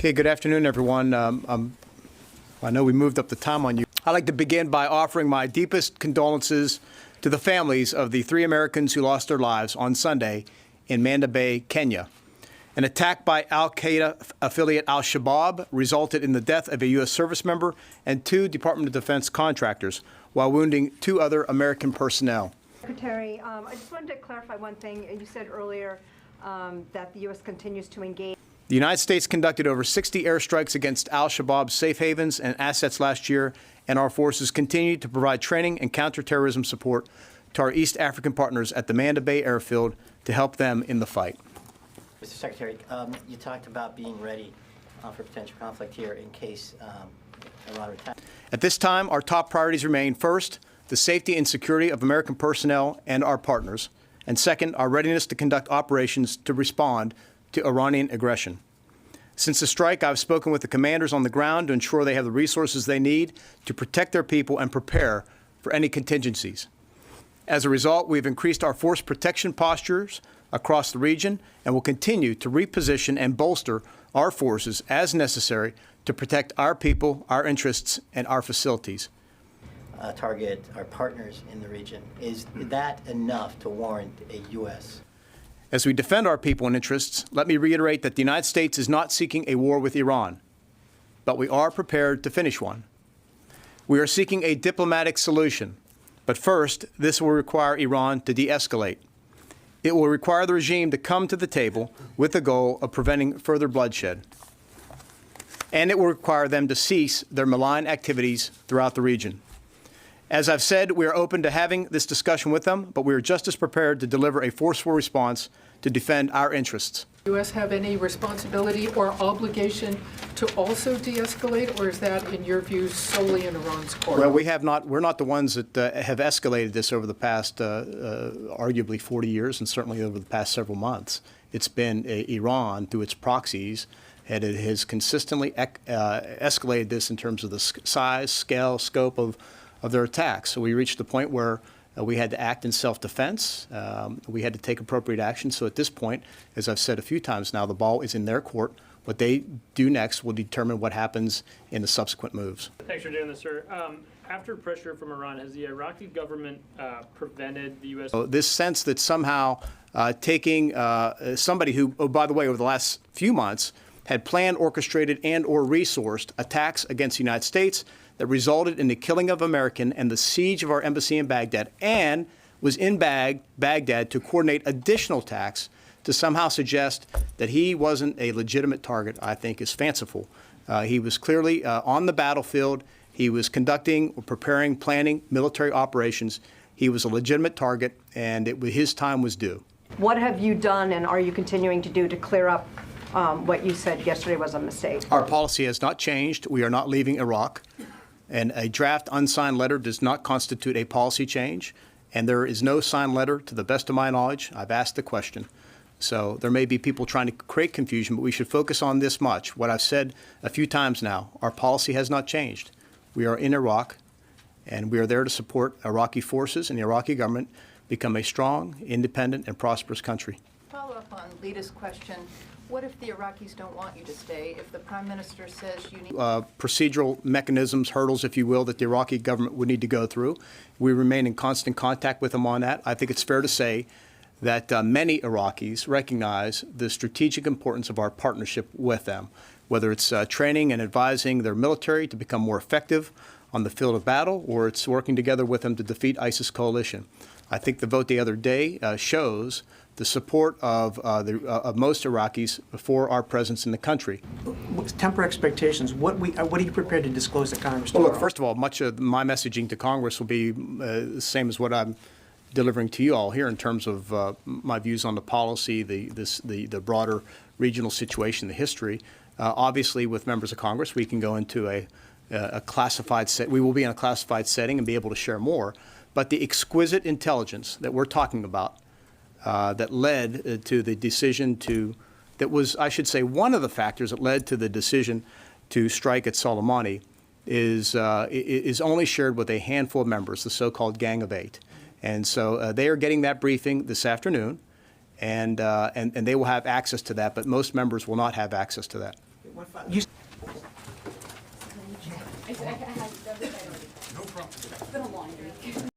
Okay, good afternoon, everyone. I know we moved up the time on you. I'd like to begin by offering my deepest condolences to the families of the 3 Americans who lost their lives on Sunday in Manda Bay, Kenya. An attack by al-Qaeda affiliate al-Shabaab resulted in the death of a U.S. service member and 2 Department of Defense contractors, while wounding 2 other American personnel. Secretary, I just wanted to clarify one thing. You said earlier that the U.S. continues to engage. The United States conducted over 60 airstrikes against al-Shabaab's safe havens and assets last year, and our forces continue to provide training and counterterrorism support to our East African partners at the Manda Bay airfield to help them in the fight. Mr. Secretary, you talked about being ready for potential conflict here in case Iran attacks. At this time, our top priorities remain, first, the safety and security of American personnel and our partners, and second, our readiness to conduct operations to respond to Iranian aggression. Since the strike, I've spoken with the commanders on the ground to ensure they have the resources they need to protect their people and prepare for any contingencies. As a result, we've increased our force protection postures across the region and will continue to reposition and bolster our forces as necessary to protect our people, our interests, and our facilities. Target our partners in the region. Is that enough to warrant a U.S.? As we defend our people and interests, let me reiterate that the United States is not seeking a war with Iran, but we are prepared to finish one. We are seeking a diplomatic solution, but first, this will require Iran to de-escalate. It will require the regime to come to the table with the goal of preventing further bloodshed. And it will require them to cease their malign activities throughout the region. As I've said, we are open to having this discussion with them, but we are just as prepared to deliver a forceful response to defend our interests. Does the U.S. have any responsibility or obligation to also de-escalate, or is that, in your view, solely in Iran's court? Well, we're not the ones that have escalated this over the past arguably 40 years, and certainly over the past several months. It's been Iran, through its proxies, has consistently escalated this in terms of the size, scale, scope of their attacks. So we reached the point where we had to act in self-defense. We had to take appropriate action. So at this point, as I've said a few times now, the ball is in their court. What they do next will determine what happens in the subsequent moves. Thanks for doing this, sir. After pressure from Iran, has the Iraqi government prevented the U.S.? So this sense that somehow taking somebody who, oh, by the way, over the last few months, had planned, orchestrated, and or resourced attacks against the United States that resulted in the killing of American and the siege of our embassy in Baghdad, and was in Baghdad to coordinate additional attacks, to somehow suggest that he wasn't a legitimate target, I think is fanciful. He was clearly on the battlefield. He was conducting or preparing, planning military operations. He was a legitimate target, and his time was due. What have you done and are you continuing to do to clear up what you said yesterday was a mistake? Our policy has not changed. We are not leaving Iraq. And a draft unsigned letter does not constitute a policy change. And there is no signed letter, to the best of my knowledge. I've asked the question. So there may be people trying to create confusion, but we should focus on this much. What I've said a few times now, our policy has not changed. We are in Iraq, and we are there to support Iraqi forces and the Iraqi government become a strong, independent, and prosperous country. Follow up on Lita's question. What if the Iraqis don't want you to stay? If the Prime Minister says you need procedural mechanisms, hurdles, if you will, that the Iraqi government would need to go through. We remain in constant contact with them on that. I think it's fair to say that many Iraqis recognize the strategic importance of our partnership with them, whether it's training and advising their military to become more effective on the field of battle, or it's working together with them to defeat ISIS coalition. I think the vote the other day shows the support of most Iraqis for our presence in the country. Temper expectations. What are you prepared to disclose to Congress tomorrow? Well, look, first of all, much of my messaging to Congress will be the same as what I'm delivering to you all here in terms of my views on the policy, the broader regional situation, the history. Obviously, with members of Congress, we can go into a classified set. We will be in a classified setting and be able to share more. But the exquisite intelligence that we're talking about that led to the decision that was, I should say, one of the factors that led to the decision to strike at Soleimani is only shared with a handful of members, the so-called Gang of Eight. And so they are getting that briefing this afternoon, and they will have access to that, but most members will not have access to that. You I had no problem. It's been a long week.